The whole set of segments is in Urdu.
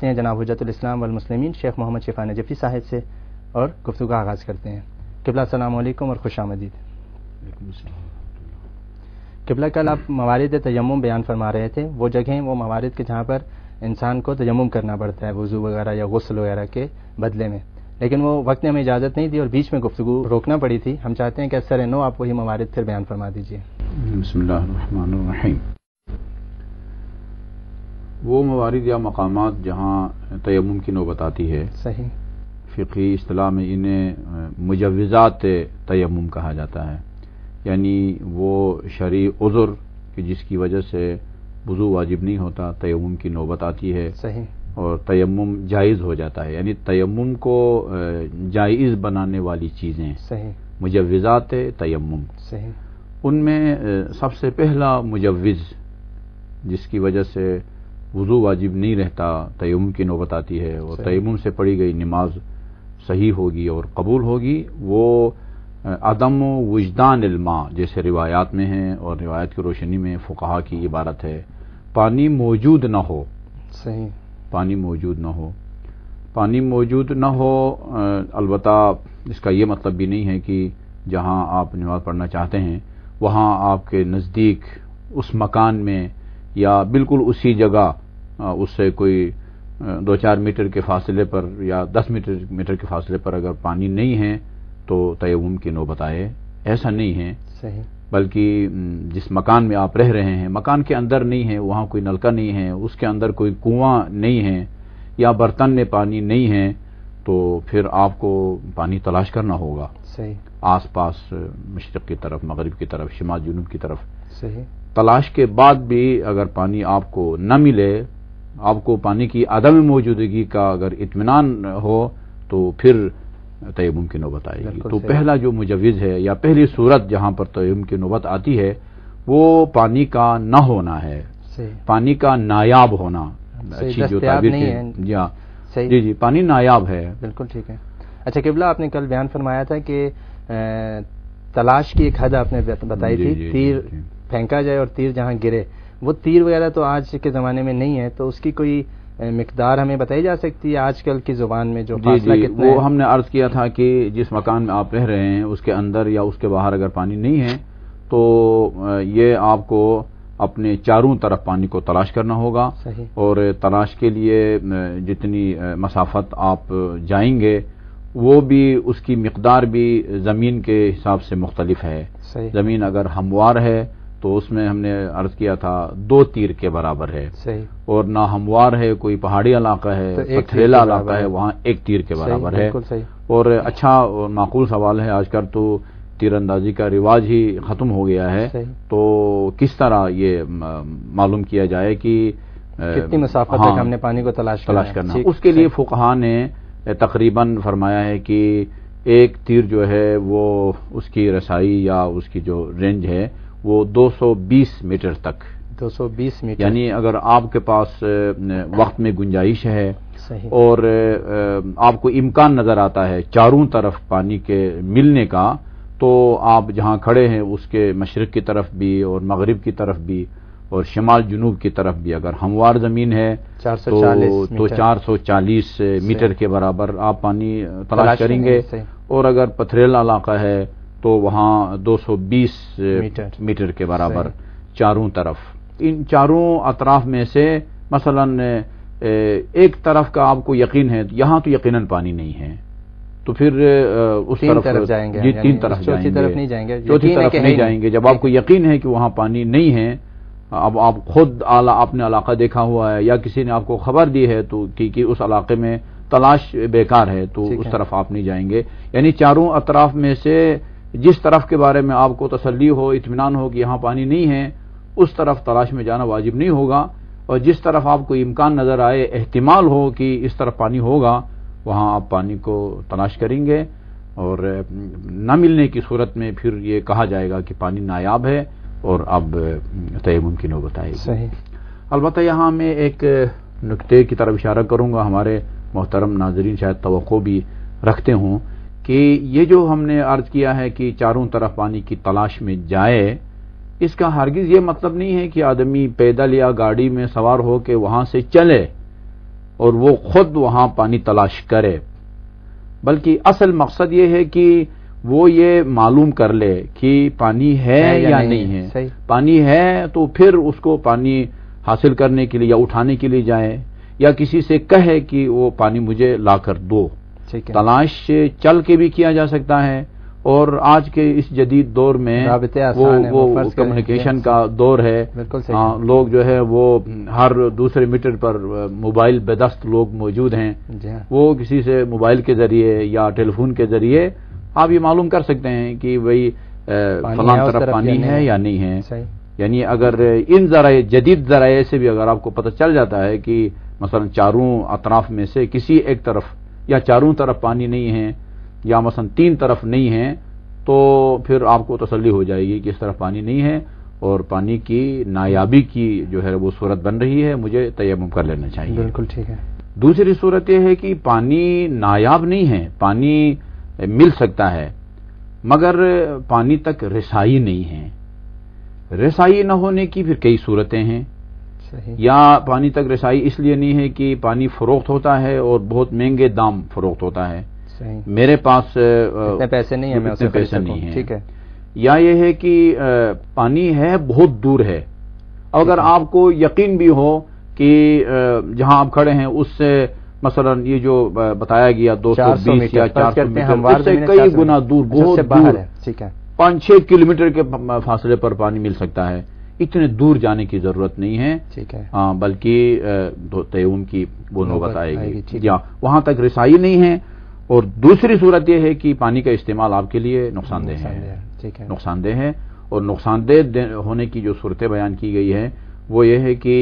ہیں جناب حجت الاسلام والمسلمین شیخ محمد شفیع نجفی صاحب سے اور گفتگو کا آغاز کرتے ہیں۔ قبلہ السلام علیکم اور خوش آمدید۔ قبلہ کل آپ موارد تیمم بیان فرما رہے تھے، وہ جگہیں وہ موارد کے جہاں پر انسان کو تیمم کرنا پڑتا ہے وضو وغیرہ یا غسل وغیرہ کے بدلے میں، لیکن وہ وقت نے ہمیں اجازت نہیں دی اور بیچ میں گفتگو روکنا پڑی تھی۔ ہم چاہتے ہیں کہ اثر نو آپ وہی موارد پھر بیان فرما دیجیے۔ بسم اللہ الرحمن الرحیم۔ وہ موارد یا مقامات جہاں تیمم کی نوبت آتی ہے، صحیح، فقہی اصطلاح میں انہیں مجوزات تیمم کہا جاتا ہے، یعنی وہ شرعی عذر کہ جس کی وجہ سے وضو واجب نہیں ہوتا، تیمم کی نوبت آتی ہے، صحیح، اور تیمم جائز ہو جاتا ہے، یعنی تیمم کو جائز بنانے والی چیزیں، صحیح، مجوزات تیمم۔ صحیح، ان میں سب سے پہلا مجوز جس کی وجہ سے وضو واجب نہیں رہتا، تیمم کی نوبت آتی ہے اور تیمم سے پڑھی گئی نماز صحیح ہوگی اور قبول ہوگی، وہ عدم وجدان الماء جیسے روایات میں ہیں، اور روایت کی روشنی میں فقہا کی عبارت ہے پانی موجود نہ ہو۔ صحیح، پانی موجود نہ ہو، پانی موجود نہ ہو، البتہ اس کا یہ مطلب بھی نہیں ہے کہ جہاں آپ نماز پڑھنا چاہتے ہیں وہاں آپ کے نزدیک اس مکان میں یا بالکل اسی جگہ اس سے کوئی 2-4 میٹر کے فاصلے پر یا 10 میٹر کے فاصلے پر اگر پانی نہیں ہے تو تیمم کی نوبت آئے، ایسا نہیں ہے۔ صحیح، بلکہ جس مکان میں آپ رہ رہے ہیں، مکان کے اندر نہیں ہے، وہاں کوئی نلکا نہیں ہے، اس کے اندر کوئی کنواں نہیں ہے یا برتن میں پانی نہیں ہے، تو پھر آپ کو پانی تلاش کرنا ہوگا۔ صحیح، آس پاس مشرق کی طرف، مغرب کی طرف، شمال جنوب کی طرف صحیح، تلاش کے بعد بھی اگر پانی آپ کو نہ ملے، آپ کو پانی کی عدم موجودگی کا اگر اطمینان ہو تو پھر تیمم کی نوبت آئے گی۔ تو پہلا جو مجوز ہے یا پہلی صورت جہاں پر تیمم کی نوبت آتی ہے وہ پانی کا نہ ہونا ہے، پانی کا نایاب ہونا۔ اچھی جو تعبیر ہے، جی پانی نایاب ہے، بالکل ٹھیک ہے۔ اچھا قبلہ، آپ نے کل بیان فرمایا تھا کہ تلاش کی ایک حد آپ نے بتائی تھی، تیر پھینکا جائے اور تیر جہاں گرے، وہ تیر وغیرہ تو آج کے زمانے میں نہیں ہے، تو اس کی کوئی مقدار ہمیں بتائی جا سکتی ہے آج کل کی زبان میں؟ جو فاصلہ کتنا ہے؟ وہ ہم نے عرض کیا تھا کہ جس مکان میں آپ رہ رہے ہیں اس کے اندر یا اس کے باہر اگر پانی نہیں ہے تو یہ آپ کو اپنے چاروں طرف پانی کو تلاش کرنا ہوگا، اور تلاش کے لیے جتنی مسافت آپ جائیں گے وہ بھی اس کی مقدار بھی زمین کے حساب سے مختلف ہے۔ زمین اگر ہموار ہے تو اس میں ہم نے عرض کیا تھا 2 تیر کے برابر ہے، اور نہ ہموار ہے، کوئی پہاڑی علاقہ ہے، پتھریلا علاقہ ہے، وہاں 1 تیر کے برابر ہے۔ اور اچھا اور معقول سوال ہے، آج کل تو تیر اندازی کا رواج ہی ختم ہو گیا ہے، تو کس طرح یہ معلوم کیا جائے کہ کتنی مسافت تک ہم نے پانی کو تلاش کرنا؟ اس کے لیے فقہا نے تقریباً فرمایا ہے کہ 1 تیر جو ہے وہ اس کی رسائی یا اس کی جو رینج ہے وہ 220 میٹر تک، 220 میٹر، یعنی اگر آپ کے پاس وقت میں گنجائش ہے اور آپ کو امکان نظر آتا ہے چاروں طرف پانی کے ملنے کا، تو آپ جہاں کھڑے ہیں اس کے مشرق کی طرف بھی اور مغرب کی طرف بھی اور شمال جنوب کی طرف بھی اگر ہموار زمین ہے تو 440 میٹر کے برابر آپ پانی تلاش کریں گے، اور اگر پتھریلا علاقہ ہے تو وہاں 220 میٹر کے برابر چاروں طرف۔ ان چاروں اطراف میں سے مثلا ایک طرف کا آپ کو یقین ہے، یہاں تو یقیناً پانی نہیں ہے، تو پھر اس طرف جائیں گے، جی 3 طرف چوتھی طرف نہیں جائیں گے، چوتھی طرف نہیں جائیں گے۔ جب آپ کو یقین ہے کہ وہاں پانی نہیں ہے، اب آپ خود آپ نے علاقہ دیکھا ہوا ہے یا کسی نے آپ کو خبر دی ہے تو کہ اس علاقے میں تلاش بیکار ہے، تو اس طرف آپ نہیں جائیں گے۔ یعنی چاروں اطراف میں سے جس طرف کے بارے میں آپ کو تسلی ہو، اطمینان ہو کہ یہاں پانی نہیں ہے، اس طرف تلاش میں جانا واجب نہیں ہوگا، اور جس طرف آپ کو امکان نظر آئے، احتمال ہو کہ اس طرف پانی ہوگا، وہاں آپ پانی کو تلاش کریں گے، اور نہ ملنے کی صورت میں پھر یہ کہا جائے گا کہ پانی نایاب ہے اور اب تیمم کی نوبت آئے گی۔ البتہ یہاں میں ایک نکتے کی طرف اشارہ کروں گا، ہمارے محترم ناظرین شاید توقع بھی رکھتے ہوں کہ یہ جو ہم نے عرض کیا ہے کہ چاروں طرف پانی کی تلاش میں جائے، اس کا ہرگز یہ مطلب نہیں ہے کہ آدمی پیدل یا گاڑی میں سوار ہو کے وہاں سے چلے، اور وہ خود وہاں پانی تلاش کرے، بلکہ اصل مقصد یہ ہے کہ وہ یہ معلوم کر لے کہ پانی ہے یا نہیں ہے۔ پانی ہے تو پھر اس کو پانی حاصل کرنے کے لیے یا اٹھانے کے لیے جائے، یا کسی سے کہے کہ وہ پانی مجھے لا کر دو۔ تلاش چل کے بھی کیا جا سکتا ہے، اور آج کے اس جدید دور میں وہ کمیونیکیشن کا دور ہے، لوگ جو ہے وہ ہر دوسرے میٹر پر موبائل بے دست لوگ موجود ہیں، وہ کسی سے موبائل کے ذریعے یا ٹیلی فون کے ذریعے آپ یہ معلوم کر سکتے ہیں کہ بھئی فلاں طرف پانی ہے یا نہیں ہے۔ یعنی اگر ان ذرائع جدید ذرائع سے بھی اگر آپ کو پتہ چل جاتا ہے کہ مثلا چاروں اطراف میں سے کسی ایک طرف یا چاروں طرف پانی نہیں ہے، یا مثلا 3 طرف نہیں ہے، تو پھر آپ کو تسلی ہو جائے گی کہ اس طرف پانی نہیں ہے اور پانی کی نایابی کی جو ہے وہ صورت بن رہی ہے، مجھے تیمم کر لینا چاہیے۔ بالکل ٹھیک ہے۔ دوسری صورت یہ ہے کہ پانی نایاب نہیں ہے، پانی مل سکتا ہے مگر پانی تک رسائی نہیں ہے۔ رسائی نہ ہونے کی پھر کئی صورتیں ہیں، یا پانی تک رسائی اس لیے نہیں ہے کہ پانی فروخت ہوتا ہے اور بہت مہنگے دام فروخت ہوتا ہے، میرے پاس اتنے پیسے نہیں ہیں، اتنے پیسے نہیں ہیں، ٹھیک ہے، یا یہ ہے کہ پانی ہے بہت دور ہے، اگر آپ کو یقین بھی ہو کہ جہاں آپ کھڑے ہیں اس سے مثلا یہ جو بتایا گیا 220 یا 400 میٹر سے کئی گنا دور، بہت دور ہے، 5-6 کلومیٹر کے فاصلے پر پانی مل سکتا ہے، اتنے دور جانے کی ضرورت نہیں ہے، بلکہ تیمم کی وہ نوبت آئے گی یا وہاں تک رسائی نہیں ہے۔ اور دوسری صورت یہ ہے کہ پانی کا استعمال آپ کے لیے نقصان دہ ہے، نقصان دہ ہے، اور نقصان دہ ہونے کی جو صورتیں بیان کی گئی ہے وہ یہ ہے کہ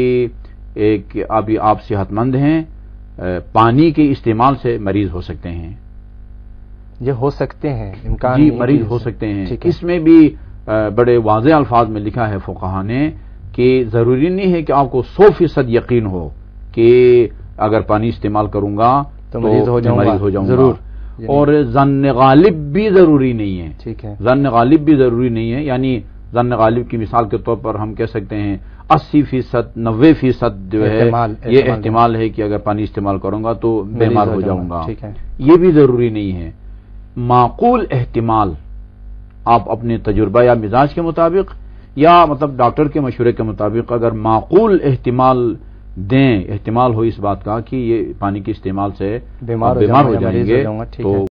ایک ابھی آپ صحت مند ہیں، پانی کے استعمال سے مریض ہو سکتے ہیں، یہ ہو سکتے ہیں، امکان جی مریض ہو سکتے ہیں۔ اس میں بھی بڑے واضح الفاظ میں لکھا ہے فقہا نے کہ ضروری نہیں ہے کہ آپ کو 100% یقین ہو کہ اگر پانی استعمال کروں گا تو مریض ہو جاؤں گا، اور ظن غالب بھی ضروری نہیں ہے، ٹھیک ہے، ظن غالب بھی ضروری نہیں ہے، یعنی ظن غالب کی مثال کے طور پر ہم کہہ سکتے ہیں 80%، 90% جو ہے یہ احتمال ہے کہ اگر پانی استعمال کروں گا تو بیمار ہو جاؤں گا، یہ بھی ضروری نہیں ہے۔ معقول احتمال آپ اپنے تجربہ یا مزاج کے مطابق یا مطلب ڈاکٹر کے مشورے کے مطابق اگر معقول احتمال دیں، احتمال ہو اس بات کا کہ یہ پانی کے استعمال سے بیمار ہو جائیں گے تو